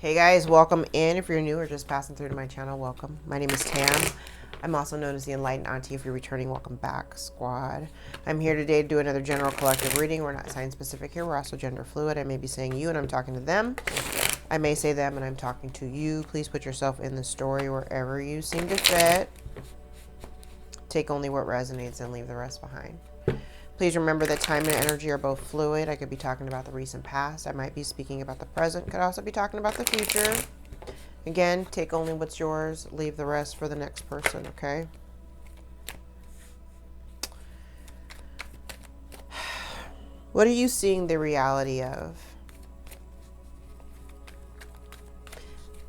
Hey guys, welcome in. If you're new or just passing through to my channel, welcome. My name is Tam. I'm also known as the Enlightened Auntie. If you're returning, welcome back, squad. I'm here today to do another general collective reading. We're not sign specific here. We're also gender fluid. I may be saying you and I'm talking to them. I may say them and I'm talking to you. Please put yourself in the story wherever you seem to fit. Take only what resonates and leave the rest behind. Please remember that time and energy are both fluid. I could be talking about the recent past. I might be speaking about the present. Could also be talking about the future. Again, take only what's yours. Leave the rest for the next person, okay? What are you seeing the reality of,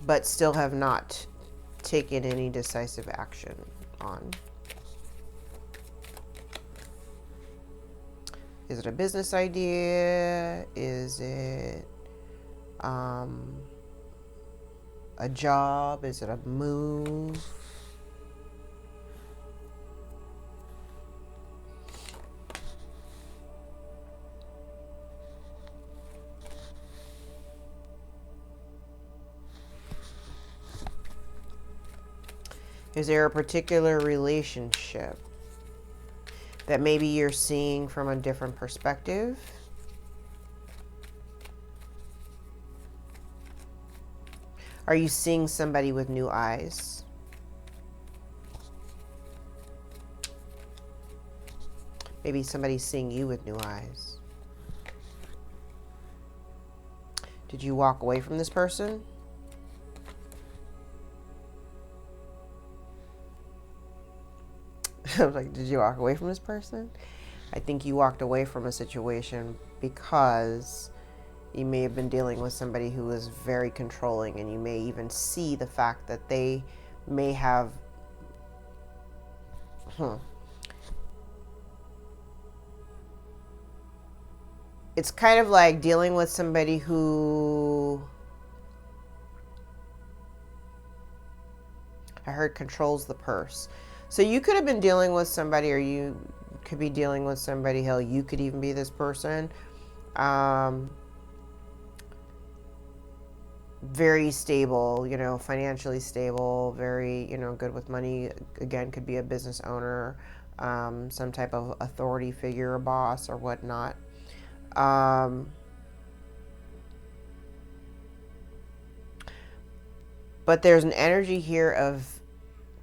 but still have not taken any decisive action on? Is it a business idea? Is it a job? Is it a move? Is there a particular relationship that maybe you're seeing from a different perspective? Are you seeing somebody with new eyes? Maybe somebody's seeing you with new eyes. Did you walk away from this person? I was like, did you walk away from this person? I think you walked away from a situation because you may have been dealing with somebody who was very controlling, and you may even see the fact that they may have It's kind of like dealing with somebody who, I heard, controls the purse. So you could have been dealing with somebody, or you could be dealing with somebody, hell, you could even be this person. Very stable, you know, financially stable, very, you know, good with money. Again, could be a business owner, some type of authority figure, a boss or whatnot. But there's an energy here of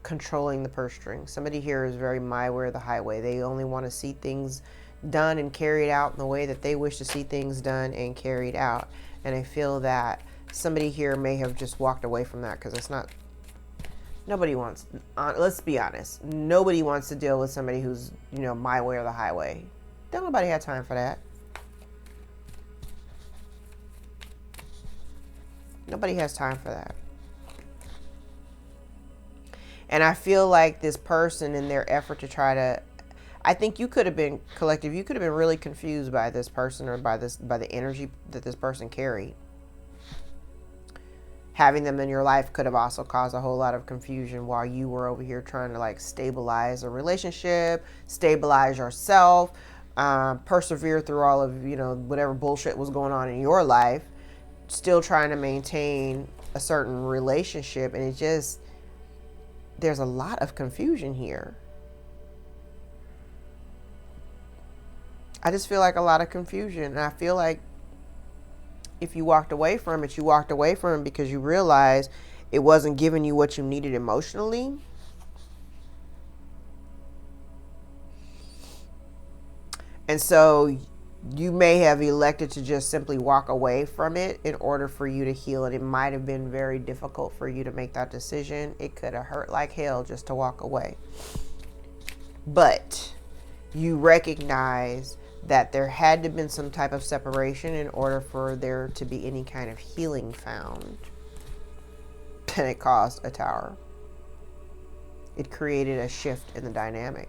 controlling the purse string. Somebody here is very my way or the highway. They only want to see things done and carried out in the way that they wish to see things done and carried out. And I feel that somebody here may have just walked away from that, because it's not, nobody wants, let's be honest, nobody wants to deal with somebody who's, you know, my way or the highway. Don't nobody have time for that. Nobody has time for that. And I feel like this person, in their effort to try to, I think you could have been, collective, you could have been really confused by this person, or by the energy that this person carried. Having them in your life could have also caused a whole lot of confusion while you were over here trying to like stabilize a relationship, stabilize yourself, persevere through all of, you know, whatever bullshit was going on in your life, still trying to maintain a certain relationship. And it just, there's a lot of confusion here. I just feel like a lot of confusion. And I feel like if you walked away from it, you walked away from it because you realized it wasn't giving you what you needed emotionally. And so you may have elected to just simply walk away from it in order for you to heal. And it might have been very difficult for you to make that decision. It could have hurt like hell just to walk away. But you recognize that there had to have been some type of separation in order for there to be any kind of healing found. And it caused a tower. It created a shift in the dynamic.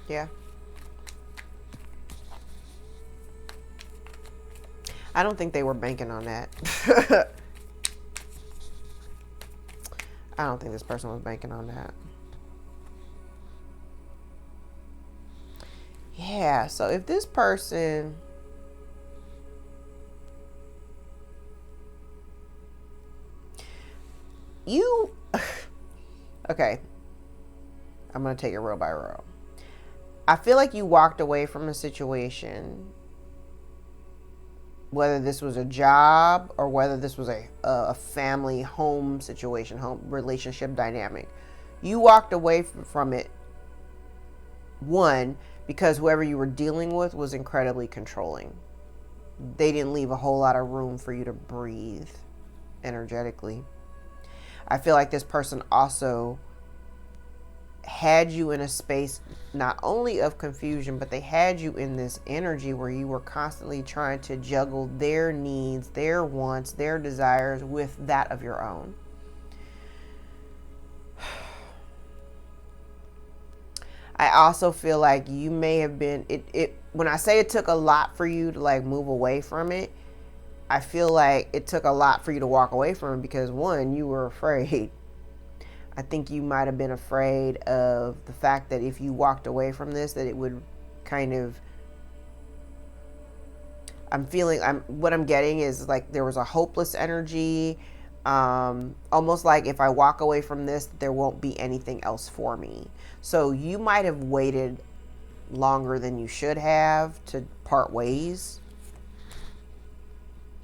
Yeah. I don't think they were banking on that. I don't think this person was banking on that. Yeah, so if this person, you, okay, I'm going to take it row by row. I feel like you walked away from a situation, whether this was a job or whether this was a family home situation, home relationship dynamic. You walked away from it, one, because whoever you were dealing with was incredibly controlling. They didn't leave a whole lot of room for you to breathe energetically. I feel like this person also had you in a space not only of confusion, but they had you in this energy where you were constantly trying to juggle their needs, their wants, their desires with that of your own. I also feel like you may have been, when I say it took a lot for you to like move away from it, I feel like it took a lot for you to walk away from it because, one, you were afraid. I think you might have been afraid of the fact that if you walked away from this, that it would kind of, what I'm getting is like there was a hopeless energy, almost like if I walk away from this, there won't be anything else for me. So you might have waited longer than you should have to part ways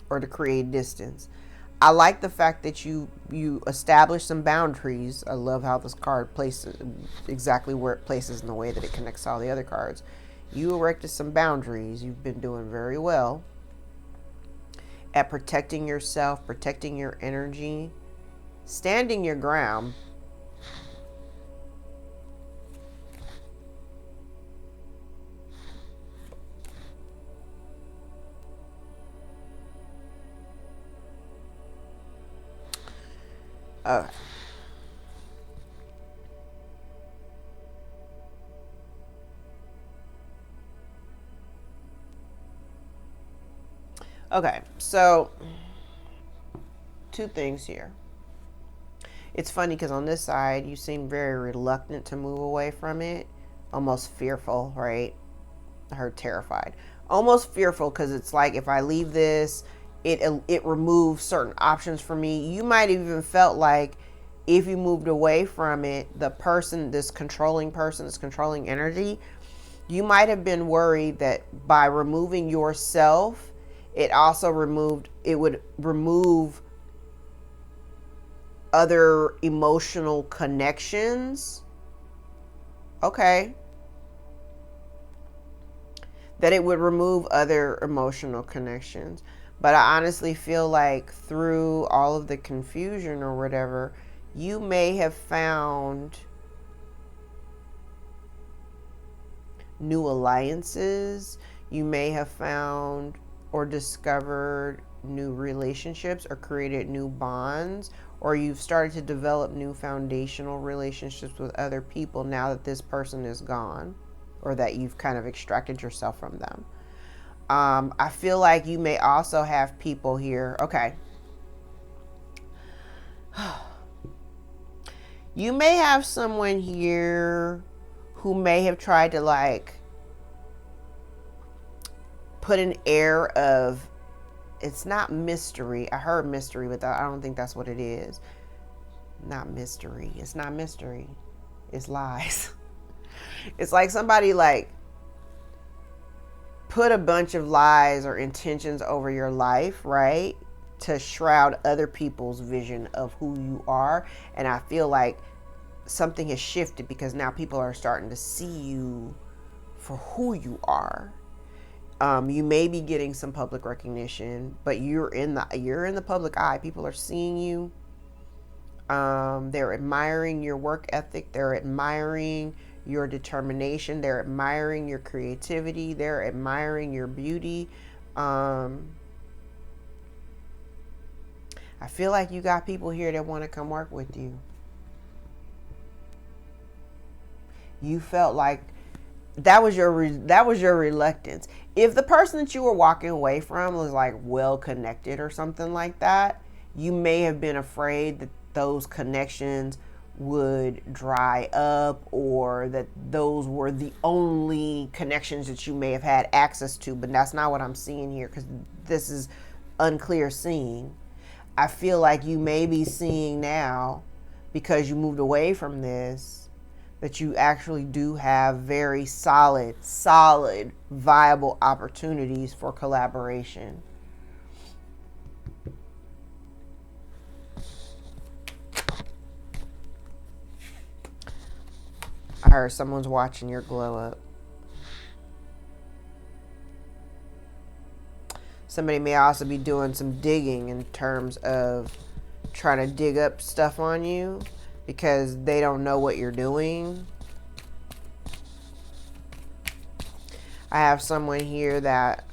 or to create distance. I like the fact that you establish some boundaries. I love how this card places exactly where it places in the way that it connects to all the other cards. You erected some boundaries. You've been doing very well at protecting yourself, protecting your energy, standing your ground. Okay. Okay, so two things here. It's funny because on this side, you seem very reluctant to move away from it, almost fearful, right? I heard terrified. Almost fearful because it's like if I leave this, it removes certain options for me. You might have even felt like if you moved away from it, the person, this controlling energy, you might have been worried that by removing yourself, it would remove other emotional connections. Okay. That it would remove other emotional connections. But I honestly feel like through all of the confusion or whatever, you may have found new alliances. You may have found or discovered new relationships or created new bonds, or you've started to develop new foundational relationships with other people now that this person is gone or that you've kind of extracted yourself from them. I feel like you may also have people here. Okay. You may have someone here who may have tried to like put an air of, it's not mystery. I heard mystery, but I don't think that's what it is. Not mystery. It's not mystery. It's lies. It's like somebody like put a bunch of lies or intentions over your life, right? To shroud other people's vision of who you are. And I feel like something has shifted because now people are starting to see you for who you are. You may be getting some public recognition, but you're in the public eye. People are seeing you. They're admiring your work ethic. They're admiring your determination. They're admiring your creativity. They're admiring your beauty. I feel like you got people here that want to come work with you. You felt like that was your reluctance. If the person that you were walking away from was like well connected or something like that, you may have been afraid that those connections would dry up, or that those were the only connections that you may have had access to. But that's not what I'm seeing here, because this is unclear seeing. I feel like you may be seeing now, because you moved away from this, that you actually do have very solid, viable opportunities for collaboration. I heard someone's watching your glow up. Somebody may also be doing some digging in terms of trying to dig up stuff on you because they don't know what you're doing. I have someone here that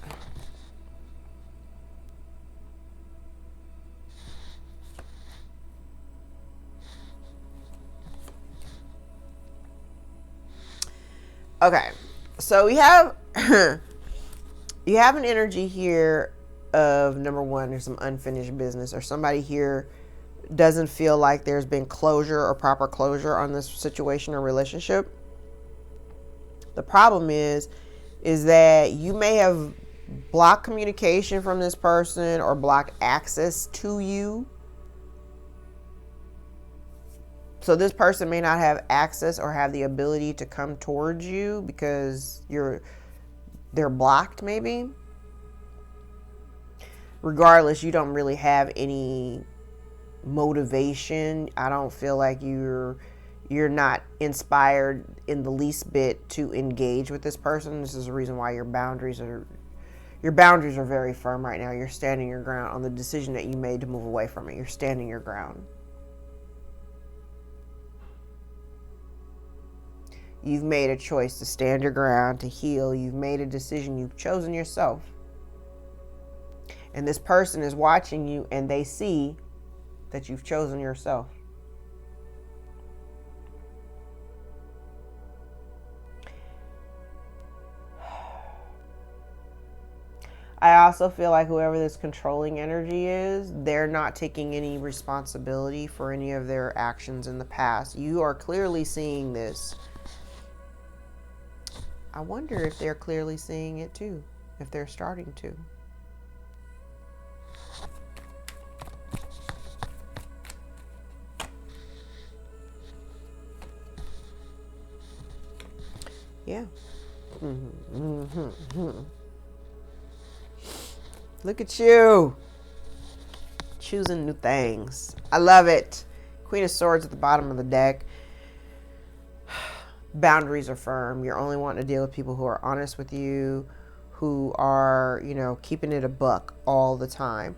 okay, so we have you have an energy here of, number one, there's some unfinished business, or somebody here doesn't feel like there's been closure or proper closure on this situation or relationship. The problem is that you may have blocked communication from this person or blocked access to you. So this person may not have access or have the ability to come towards you because they're blocked maybe. Regardless, you don't really have any motivation. I don't feel like you're not inspired in the least bit to engage with this person. This is the reason why your boundaries are very firm right now. You're standing your ground on the decision that you made to move away from it. You're standing your ground. You've made a choice to stand your ground, to heal. You've made a decision. You've chosen yourself. And this person is watching you, and they see that you've chosen yourself. I also feel like whoever this controlling energy is, they're not taking any responsibility for any of their actions in the past. You are clearly seeing this. I wonder if they're clearly seeing it too, if they're starting to. Yeah. Look at you. Choosing new things. I love it. Queen of Swords at the bottom of the deck. Boundaries are firm. You're only wanting to deal with people who are honest with you, who are, keeping it a buck all the time.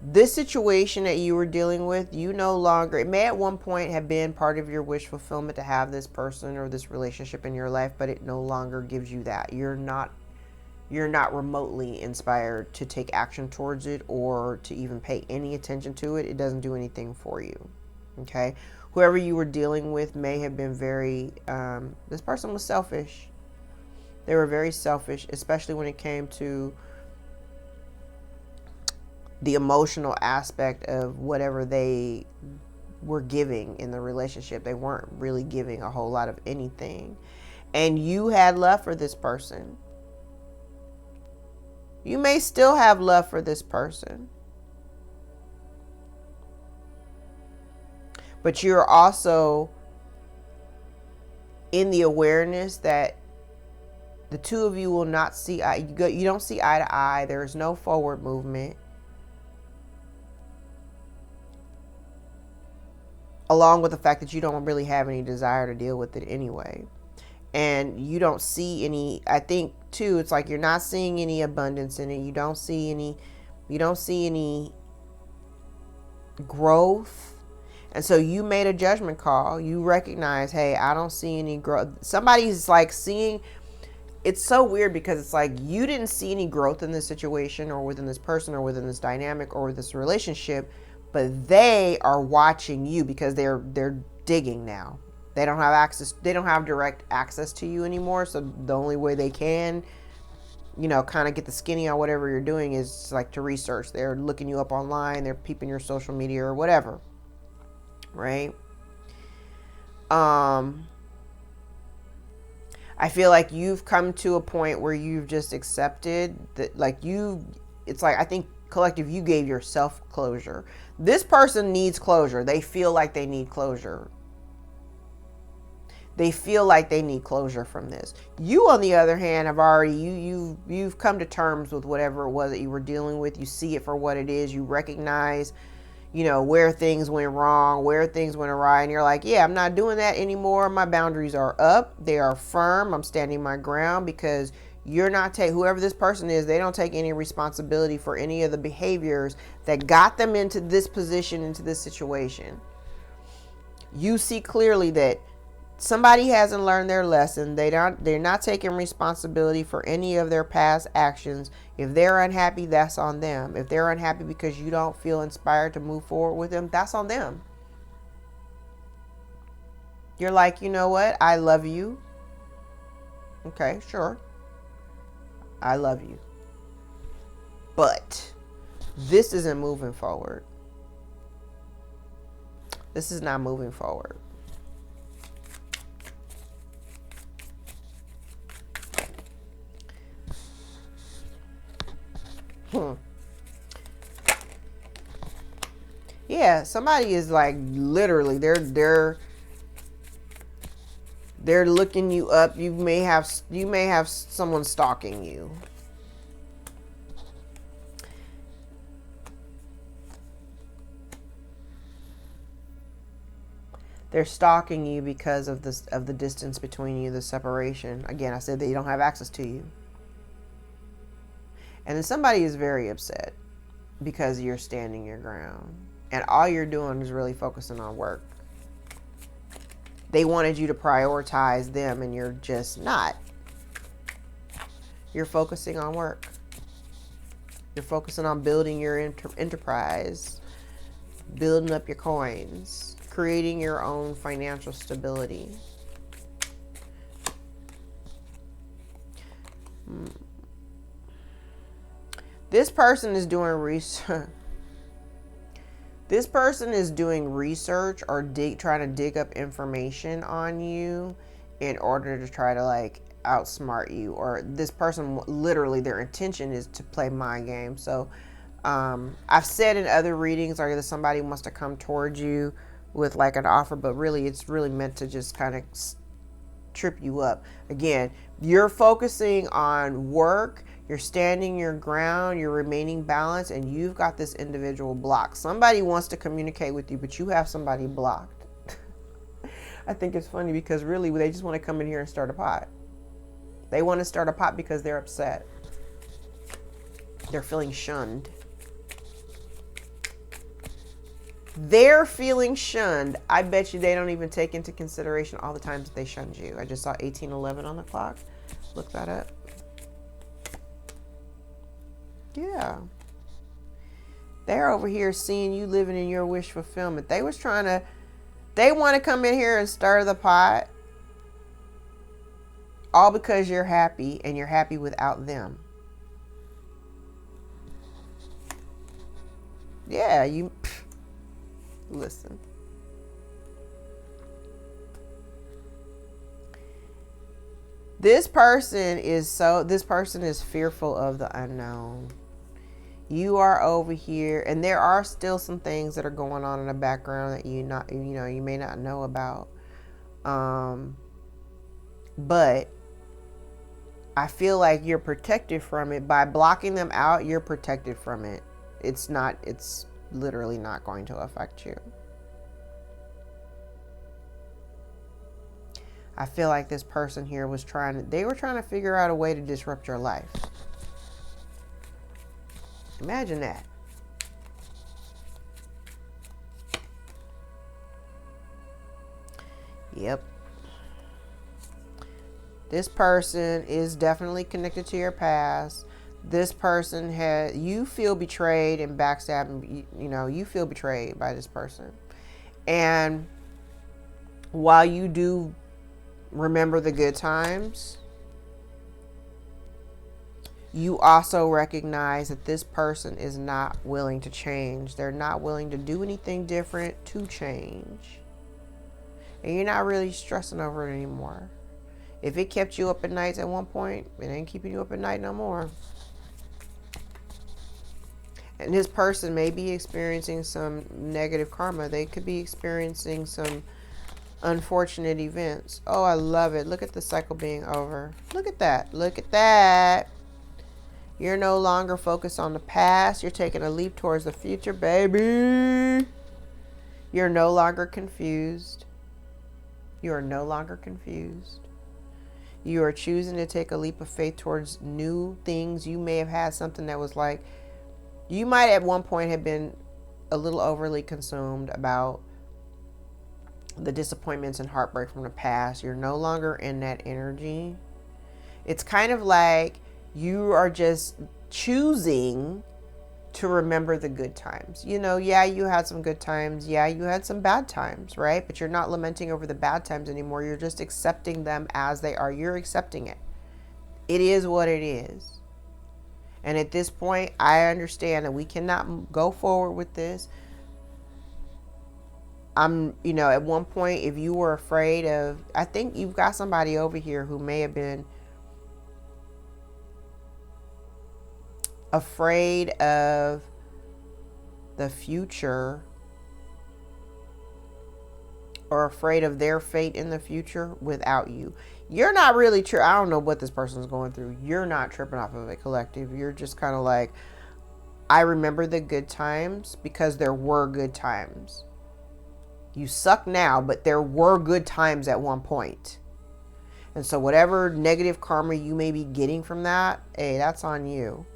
This situation that you were dealing with, you no longer, it may at one point have been part of your wish fulfillment to have this person or this relationship in your life, but it no longer gives you that. You're not remotely inspired to take action towards it or to even pay any attention to it. It doesn't do anything for you. Okay? Whoever you were dealing with may have been this person was selfish. They were very selfish, especially when it came to the emotional aspect of whatever they were giving in the relationship. They weren't really giving a whole lot of anything. And you had love for this person. You may still have love for this person. But you're also in the awareness that the two of you will not see eye. You don't see eye to eye. There is no forward movement. Along with the fact that you don't really have any desire to deal with it anyway. And you don't see any, I think too, it's like you're not seeing any abundance in it. You don't see any growth. And so you made a judgment call. You recognize, hey, I don't see any growth. Somebody's like seeing, it's so weird because it's like you didn't see any growth in this situation or within this person or within this dynamic or this relationship, but they are watching you because they're digging now. They don't have access. They don't have direct access to you anymore. So the only way they can, kind of get the skinny on whatever you're doing is like to research. They're looking you up online. They're peeping your social media or whatever. Right? I feel like you've come to a point where you've just accepted that, like, it's like, I think collective, you gave yourself closure. This person needs closure. They feel like they need closure. They feel like they need closure from this. You, on the other hand, have already, you've come to terms with whatever it was that you were dealing with. You see it for what it is. You recognize, where things went wrong, where things went awry. And you're like, yeah, I'm not doing that anymore. My boundaries are up. They are firm. I'm standing my ground, because you're not whoever this person is, they don't take any responsibility for any of the behaviors that got them into this position, into this situation. You see clearly that somebody hasn't learned their lesson. They're not taking responsibility for any of their past actions. If they're unhappy, that's on them. If they're unhappy because you don't feel inspired to move forward with them, that's on them. You're like, you know what? I love you. Okay, sure. I love you. But this isn't moving forward. This is not moving forward. Yeah, somebody is like, literally, they're looking you up. You may have someone stalking you. They're stalking you because of the distance between you, the separation. Again, I said they don't have access to you. And then somebody is very upset because you're standing your ground. And all you're doing is really focusing on work. They wanted you to prioritize them, and you're just not. You're focusing on work. You're focusing on building your enterprise, building up your coins, creating your own financial stability. This person is doing research. This person is doing research or trying to dig up information on you in order to try to like outsmart you. Or this person, literally their intention is to play mind games. So I've said in other readings, or that somebody wants to come towards you with like an offer, but really it's really meant to just kind of trip you up. Again, you're focusing on work. You're standing your ground, you're remaining balanced, and you've got this individual blocked. Somebody wants to communicate with you, but you have somebody blocked. I think it's funny because really they just want to come in here and start a pot. They want to start a pot because they're upset. They're feeling shunned. They're feeling shunned. I bet you they don't even take into consideration all the times that they shunned you. I just saw 1811 on the clock. Look that up. Yeah. They're over here seeing you living in your wish fulfillment. They want to come in here and stir the pot. All because you're happy, and you're happy without them. Yeah, listen. This person is fearful of the unknown. You are over here, and there are still some things that are going on in the background that you may not know about. But I feel like you're protected from it. By blocking them out, you're protected from it. It's literally not going to affect you. I feel like this person here were trying to figure out a way to disrupt your life. Imagine that. Yep. This person is definitely connected to your past. This person you feel betrayed and backstabbed. You feel betrayed by this person. And while you do remember the good times, you also recognize that this person is not willing to change. They're not willing to do anything different to change. And you're not really stressing over it anymore. If it kept you up at nights at one point, it ain't keeping you up at night no more. And this person may be experiencing some negative karma. They could be experiencing some unfortunate events. Oh, I love it. Look at the cycle being over. Look at that. Look at that. You're no longer focused on the past. You're taking a leap towards the future, baby. You're no longer confused. You are no longer confused. You are choosing to take a leap of faith towards new things. You may have had something that was like, you might at one point have been a little overly consumed about the disappointments and heartbreak from the past. You're no longer in that energy. It's kind of like you are just choosing to remember the good times. You know, yeah, you had some good times. Yeah, you had some bad times, right? But you're not lamenting over the bad times anymore. You're just accepting them as they are. You're accepting it. It is what it is. And at this point, I understand that we cannot go forward with this. At one point, if you were afraid of, I think you've got somebody over here who may have been afraid of the future or afraid of their fate in the future without you. You're not really I don't know what this person's going through. You're not tripping off of it, collective. You're just kind of like, I remember the good times because there were good times. You suck now, but there were good times at one point. And so whatever negative karma you may be getting from that, hey, that's on you.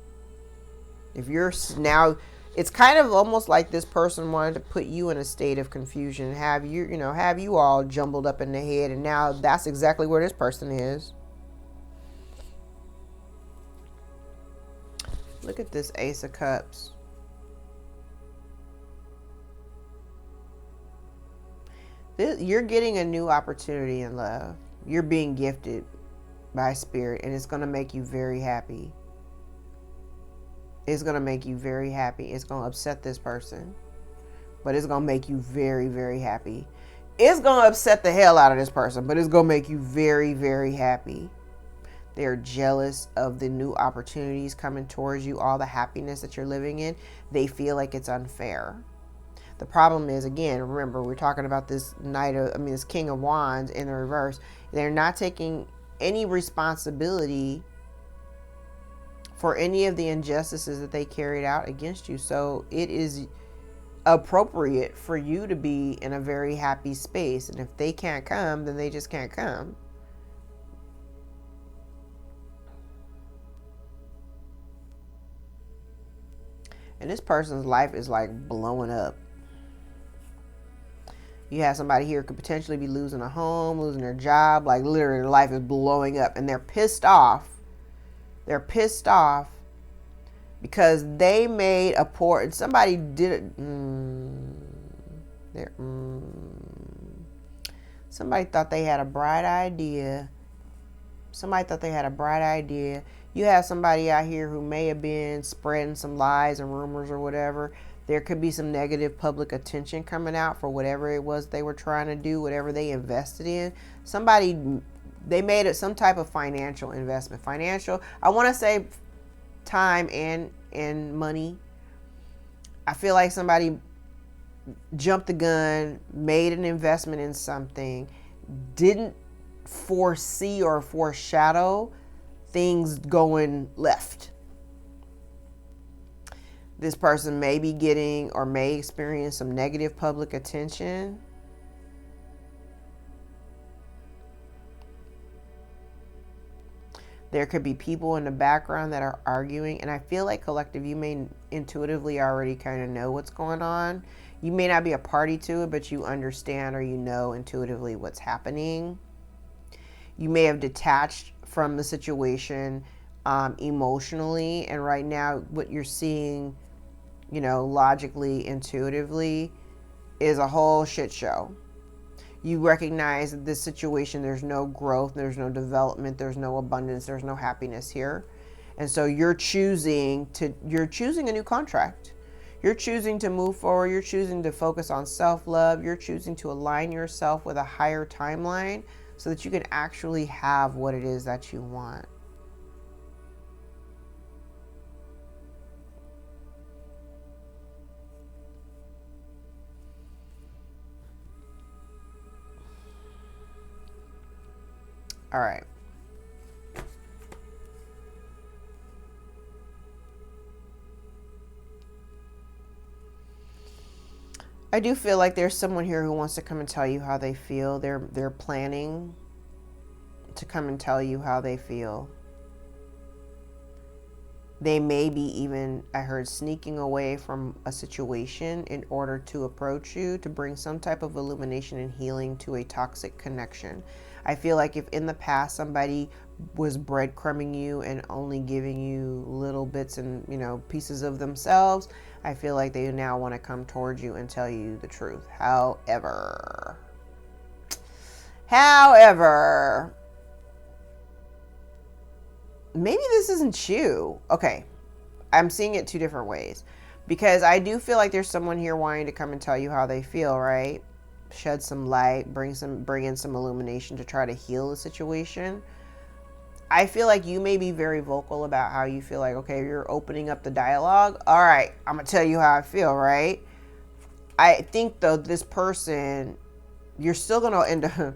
If you're now, it's kind of almost like this person wanted to put you in a state of confusion, have you all jumbled up in the head, and now that's exactly where this person is. Look at this Ace of Cups. You're getting a new opportunity in love. You're being gifted by spirit, and it's going to make you very happy. It's going to make you very happy. It's going to upset this person, but it's going to make you very, very happy. It's going to upset the hell out of this person, but it's going to make you very, very happy. They're jealous of the new opportunities coming towards you, all the happiness that you're living in. They feel like it's unfair. The problem is, again, remember, we're talking about this this King of Wands in the reverse. They're not taking any responsibility for any of the injustices that they carried out against you. So it is appropriate for you to be in a very happy space. And if they can't come, then they just can't come. And this person's life is like blowing up. You have somebody here who could potentially be losing a home, losing their job. Like literally their life is blowing up and they're pissed off. They're pissed off because they made a poor, somebody did it. Somebody thought they had a bright idea. You have somebody out here who may have been spreading some lies and rumors or whatever. There could be some negative public attention coming out for whatever it was they were trying to do, whatever they invested in. They made it some type of financial investment. I want to say time and money. I feel like somebody jumped the gun, made an investment in something, didn't foresee or foreshadow things going left. This person may be getting or may experience some negative public attention. There could be people in the background that are arguing. And I feel like, collective, you may intuitively already kind of know what's going on. You may not be a party to it, but you understand or you know intuitively what's happening. You may have detached from the situation emotionally. And right now what you're seeing, logically, intuitively, is a whole shit show. You recognize that this situation, there's no growth, there's no development, there's no abundance, there's no happiness here. And so you're choosing a new contract. You're choosing to move forward. You're choosing to focus on self-love. You're choosing to align yourself with a higher timeline so that you can actually have what it is that you want. All right. I do feel like there's someone here who wants to come and tell you how they feel. They're planning to come and tell you how they feel. They may be even, I heard, sneaking away from a situation in order to approach you to bring some type of illumination and healing to a toxic connection. I feel like if in the past somebody was breadcrumbing you and only giving you little bits and, pieces of themselves, I feel like they now want to come towards you and tell you the truth. However, maybe this isn't you. Okay, I'm seeing it two different ways, because I do feel like there's someone here wanting to come and tell you how they feel, right? Shed some light, bring in some illumination to try to heal the situation. I feel like you may be very vocal about how you feel. Like, okay, you're opening up the dialogue. All right, I'm gonna tell you how I feel, right? I think though, this person, you're still gonna end up,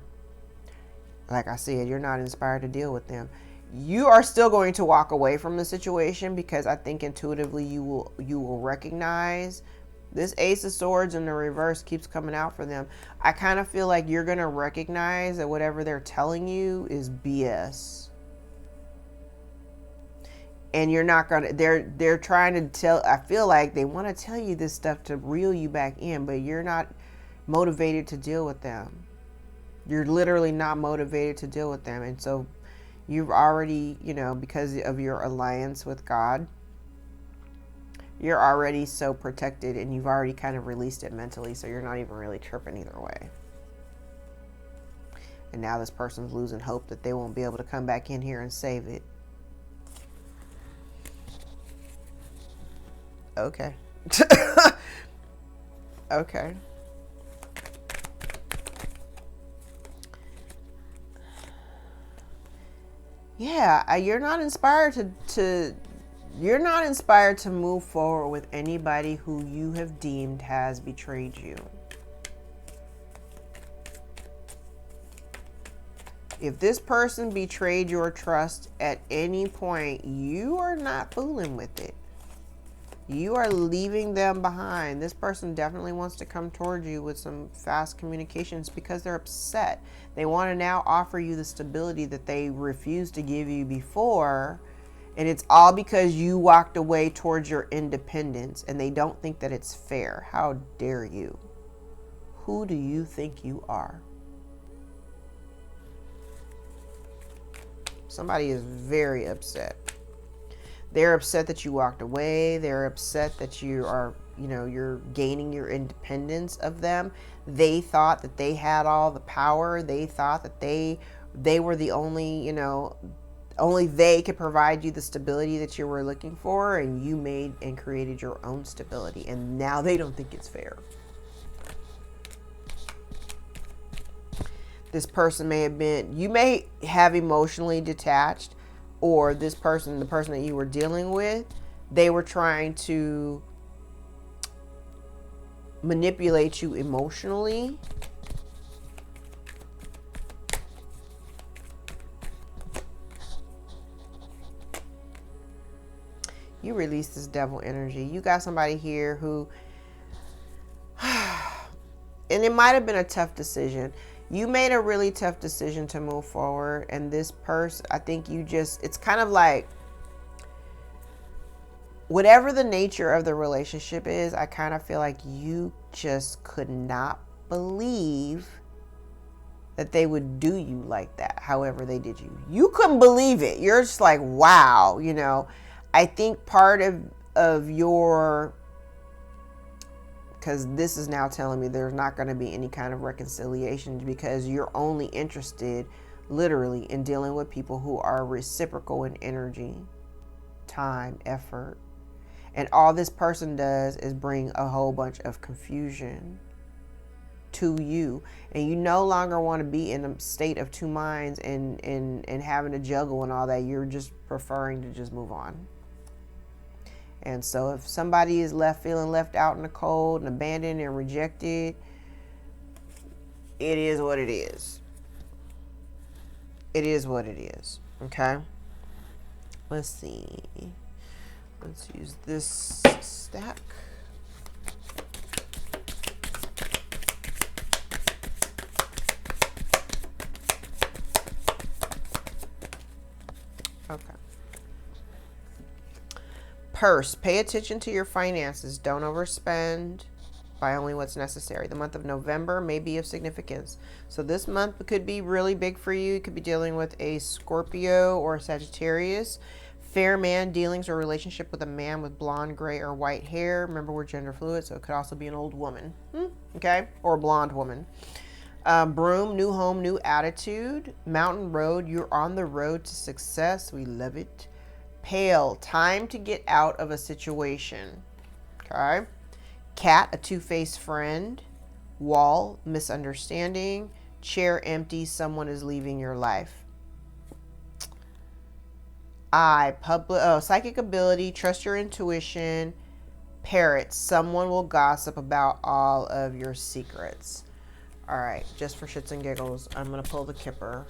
like I said, you're not inspired to deal with them. You are still going to walk away from the situation, because I think intuitively you will recognize this Ace of Swords in the reverse keeps coming out for them. I kind of feel like you're going to recognize that whatever they're telling you is BS. And you're not going to, they're trying to tell, I feel like they want to tell you this stuff to reel you back in, but you're not motivated to deal with them. You're literally not motivated to deal with them. And so you've already, because of your alliance with God, you're already so protected, and you've already kind of released it mentally, so you're not even really tripping either way. And now this person's losing hope that they won't be able to come back in here and save it. Okay. Okay. Yeah, you're not inspired you're not inspired to move forward with anybody who you have deemed has betrayed you. If this person betrayed your trust at any point, you are not fooling with it. You are leaving them behind. This person definitely wants to come towards you with some fast communications because they're upset. They want to now offer you the stability that they refused to give you before. And it's all because you walked away towards your independence, and they don't think that it's fair. How dare you? Who do you think you are? Somebody is very upset. They're upset that you walked away. They're upset that you are, you're gaining your independence of them. They thought that they had all the power. They thought that they were the only, only they could provide you the stability that you were looking for, and you made and created your own stability. And now they don't think it's fair. This person you may have emotionally detached, or this person, the person that you were dealing with, they were trying to manipulate you emotionally. You release this devil energy. You got somebody here who, and it might have been a tough decision. You made a really tough decision to move forward, and this person, I think it's kind of like, whatever the nature of the relationship is, I kind of feel like you just could not believe that they would do you like that. However they did you, you couldn't believe it. You're just like, wow, I think part of your, because this is now telling me there's not going to be any kind of reconciliation, because you're only interested literally in dealing with people who are reciprocal in energy, time, effort. And all this person does is bring a whole bunch of confusion to you. And you no longer want to be in a state of two minds and having to juggle and all that. You're just preferring to just move on. And so if somebody is feeling left out in the cold and abandoned and rejected, it is what it is. It is what it is. Okay? Let's see. Let's use this stack. Okay. Purse. Pay attention to your finances. Don't overspend. Buy only what's necessary. The month of November may be of significance. So this month could be really big for you. You could be dealing with a Scorpio or a Sagittarius. Fair man dealings or relationship with a man with blonde, gray, or white hair. Remember, we're gender fluid, so it could also be an old woman. Okay? Or a blonde woman. Broom, new home, new attitude. Mountain road, you're on the road to success. We love it. Pale, time to get out of a situation. Okay? Cat, a two-faced friend. Wall, misunderstanding. Chair empty, someone is leaving your life. Psychic ability, trust your intuition. Parrot, someone will gossip about all of your secrets. All right, just for shits and giggles, I'm going to pull the Kipper.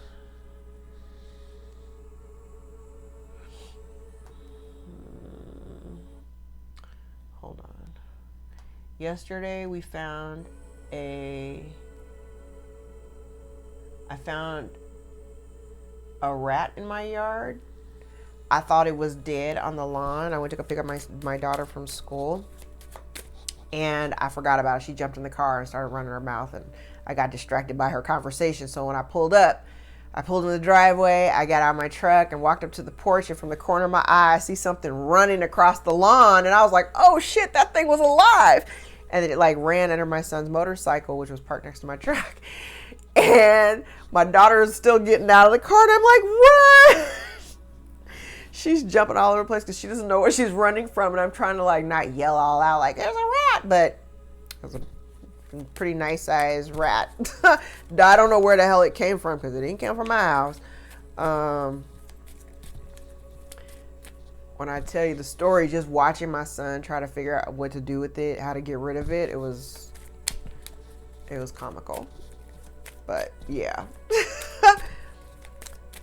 Hold on. Yesterday we found I found a rat in my yard. I thought it was dead on the lawn. I went to go pick up my daughter from school, and I forgot about it. She jumped in the car and started running her mouth, and I got distracted by her conversation. So when I pulled in the driveway, I got out of my truck and walked up to the porch, and from the corner of my eye, I see something running across the lawn, and I was like, oh shit, that thing was alive. And then it like ran under my son's motorcycle, which was parked next to my truck. And my daughter is still getting out of the car, and I'm like, what? She's jumping all over the place because she doesn't know where she's running from. And I'm trying to like not yell all out like, there's a rat. But it was a pretty nice sized rat. I don't know where the hell it came from because it didn't come from my house. When I tell you the story, just watching my son try to figure out what to do with it, how to get rid of it, it was comical. But yeah.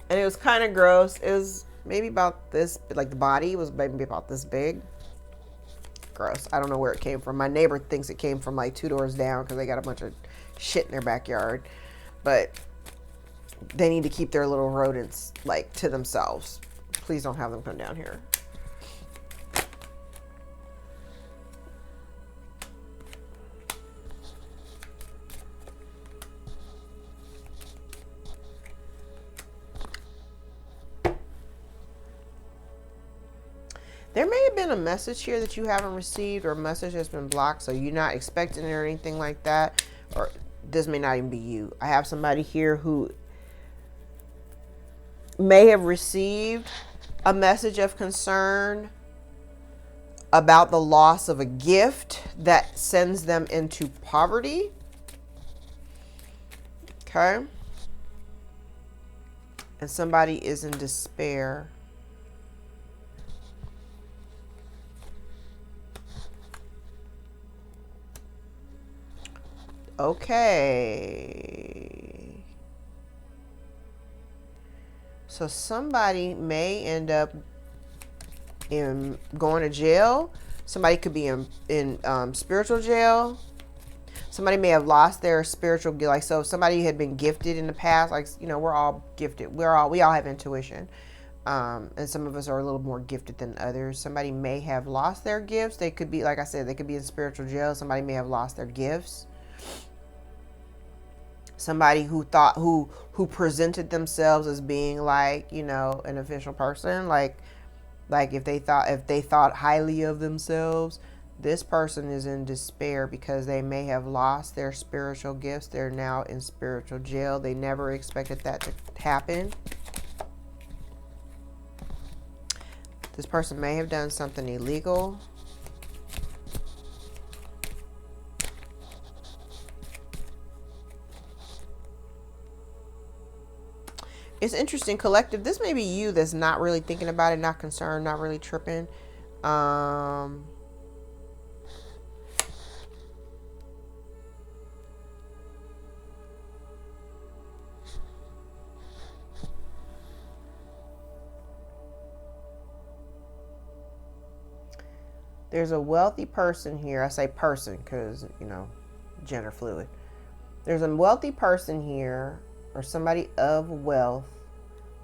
And it was kind of gross. It was maybe about this, like the body was maybe about this big. Gross. I don't know where it came from. My neighbor thinks it came from like 2 doors down because they got a bunch of shit in their backyard. But they need to keep their little rodents like to themselves. Please don't have them come down here. There may have been a message here that you haven't received, or a message that's been blocked, so you're not expecting it or anything like that. Or this may not even be you. I have somebody here who may have received a message of concern about the loss of a gift that sends them into poverty. Okay. And somebody is in despair. Okay. So somebody may end up going to jail. Somebody could be in spiritual jail. Somebody may have lost their spiritual gift. Like, so if somebody had been gifted in the past, like, you know, we're all gifted. We all have intuition. And some of us are a little more gifted than others. Somebody may have lost their gifts. They could be, like I said, they could be in spiritual jail. Somebody may have lost their gifts. Somebody who presented themselves as being like, you know, an official person, like if they thought highly of themselves, this person is in despair because they may have lost their spiritual gifts. They're now in spiritual jail. They never expected that to happen. This person may have done something illegal. It's interesting, collective. This may be you that's not really thinking about it, not concerned, not really tripping. There's a wealthy person here. I say person because, gender fluid. There's a wealthy person here, or somebody of wealth,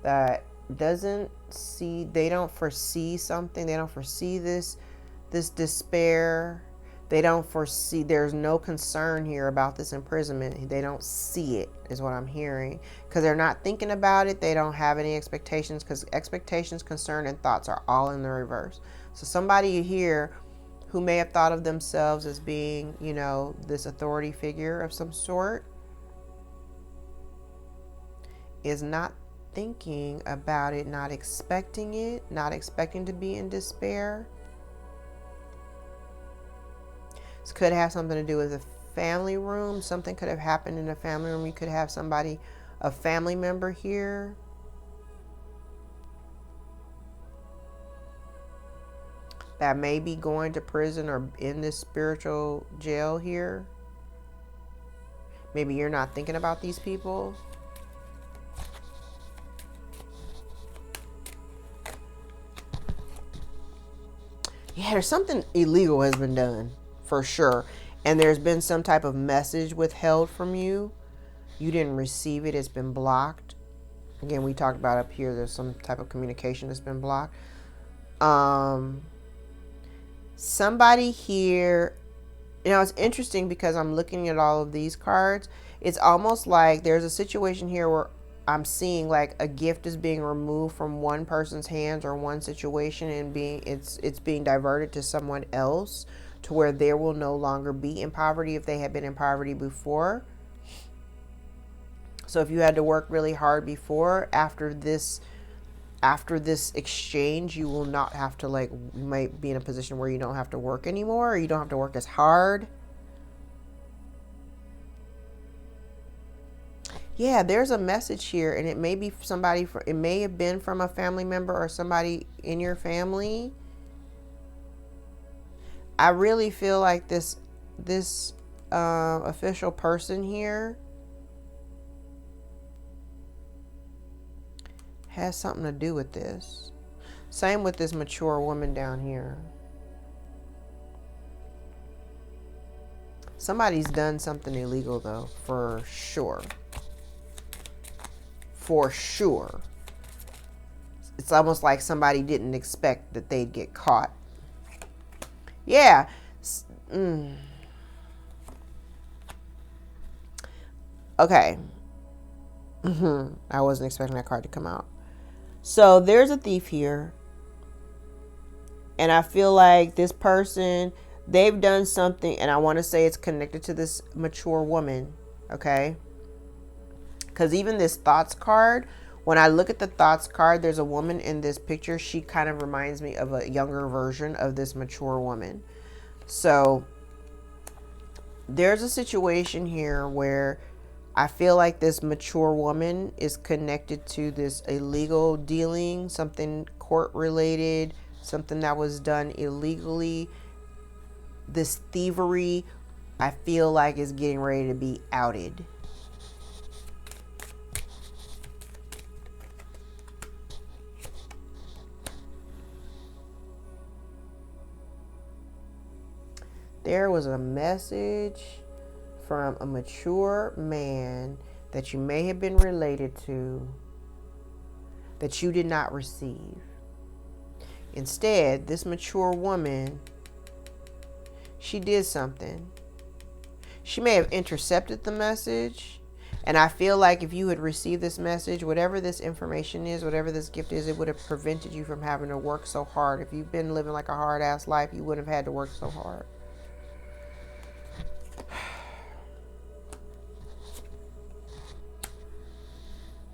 that they don't foresee something. They don't foresee this despair. They don't foresee, there's no concern here about this imprisonment. They don't see it, is what I'm hearing. Because they're not thinking about it. They don't have any expectations, because expectations, concern, and thoughts are all in the reverse. So somebody here who may have thought of themselves as being, this authority figure of some sort, is not thinking about it, not expecting it, not expecting to be in despair. This could have something to do with a family room. Something could have happened in a family room. You could have somebody, a family member here, that may be going to prison or in this spiritual jail here. Maybe you're not thinking about these people. Yeah, there's something illegal has been done, for sure. And there's been some type of message withheld from you. You didn't receive it. It's been blocked. Again, we talked about up here, there's some type of communication that's been blocked. Somebody here, it's interesting because I'm looking at all of these cards. It's almost like there's a situation here where I'm seeing like a gift is being removed from one person's hands or one situation, and it's being diverted to someone else, to where they will no longer be in poverty if they had been in poverty before. So if you had to work really hard before, after this exchange, you will not have to, you might be in a position where you don't have to work anymore, or you don't have to work as hard. Yeah, there's a message here, and it may be somebody, it may have been from a family member or somebody in your family. I really feel like this official person here has something to do with this. Same with this mature woman down here. Somebody's done something illegal though, for sure. For sure. It's almost like somebody didn't expect that they'd get caught. Yeah. Okay. I wasn't expecting that card to come out. So there's a thief here. And I feel like this person, they've done something, and I want to say it's connected to this mature woman. Okay. Because even this thoughts card, when I look at the thoughts card, there's a woman in this picture. She kind of reminds me of a younger version of this mature woman. So there's a situation here where I feel like this mature woman is connected to this illegal dealing, something court related, something that was done illegally. This thievery, I feel like, is getting ready to be outed. There was a message from a mature man that you may have been related to that you did not receive. Instead, this mature woman, she did something. She may have intercepted the message. And I feel like if you had received this message, whatever this information is, whatever this gift is, it would have prevented you from having to work so hard. If you've been living like a hard ass life, you wouldn't have had to work so hard.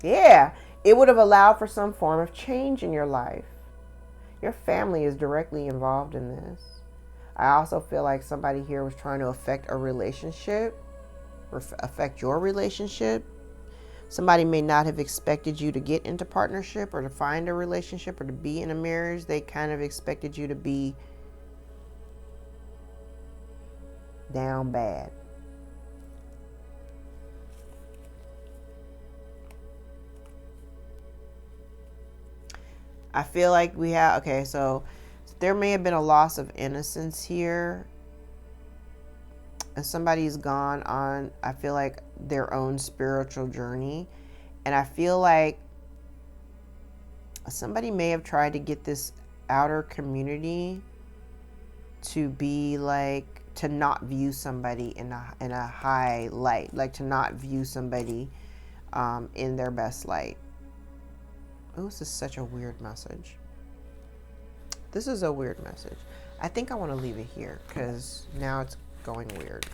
Yeah, it would have allowed for some form of change in your life. Your family is directly involved in this. I also feel like somebody here was trying to affect a relationship, or affect your relationship. Somebody may not have expected you to get into partnership or to find a relationship or to be in a marriage. They kind of expected you to be down bad. I feel like we have, okay, so there may have been a loss of innocence here. And somebody's gone on, I feel like, their own spiritual journey. And I feel like somebody may have tried to get this outer community to be like, to not view somebody in a high light, like to not view somebody in their best light. Oh, this is such a weird message. This is a weird message. I think I want to leave it here because now it's going weird.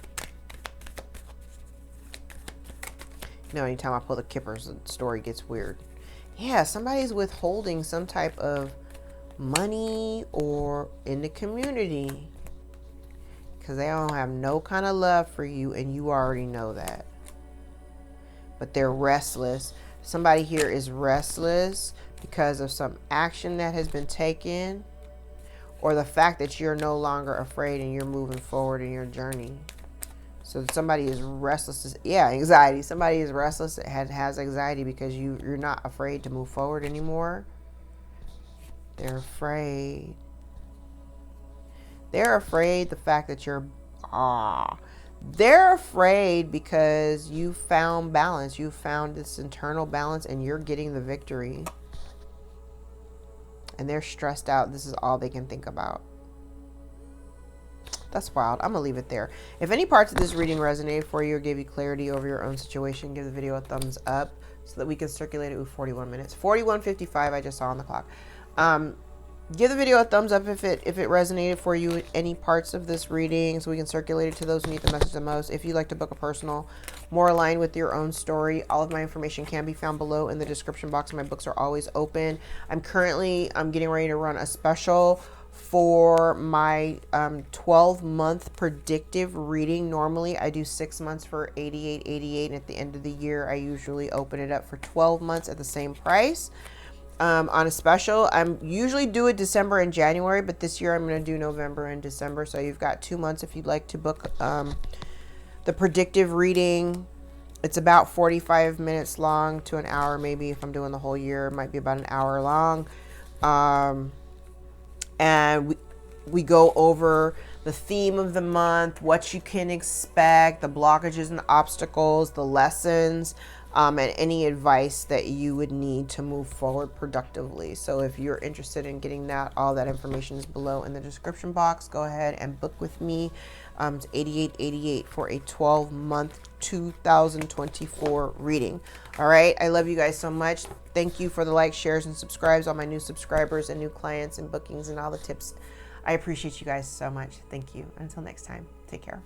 You know, anytime I pull the kippers, the story gets weird. Yeah, somebody's withholding some type of money or in the community because they don't have no kind of love for you, and you already know that. But they're restless. Somebody here is restless because of some action that has been taken, or the fact that you're no longer afraid and you're moving forward in your journey. So somebody is restless. Yeah, anxiety. Somebody is restless, has anxiety because you're not afraid to move forward anymore. They're afraid. They're afraid the fact that you're they're afraid because you found balance. You found this internal balance and you're getting the victory. And they're stressed out. This is all they can think about. That's wild. I'm going to leave it there. If any parts of this reading resonated for you or gave you clarity over your own situation, give the video a thumbs up so that we can circulate it with 41 minutes. 41:55 I just saw on the clock. Give the video a thumbs up if it resonated for you, any parts of this reading, so we can circulate it to those who need the message the most. If you'd like to book a personal, more aligned with your own story, all of my information can be found below in the description box. My books are always open. I'm getting ready to run a special for my 12-month predictive reading. Normally I do 6 months for $88.88, and at the end of the year I usually open it up for 12 months at the same price. On a special. I'm usually do it December and January, but this year I'm going to do November and December. So you've got 2 months if you'd like to book the predictive reading. It's about 45 minutes long to an hour, maybe. If I'm doing the whole year, it might be about an hour long. And we go over the theme of the month, what you can expect, the blockages and obstacles, the lessons, and any advice that you would need to move forward productively. So if you're interested in getting that, all that information is below in the description box. Go ahead and book with me. It's $88.88 for a 12-month 2024 reading. All right. I love you guys so much. Thank you for the likes, shares, and subscribes, all my new subscribers and new clients and bookings and all the tips. I appreciate you guys so much. Thank you. Until next time, take care.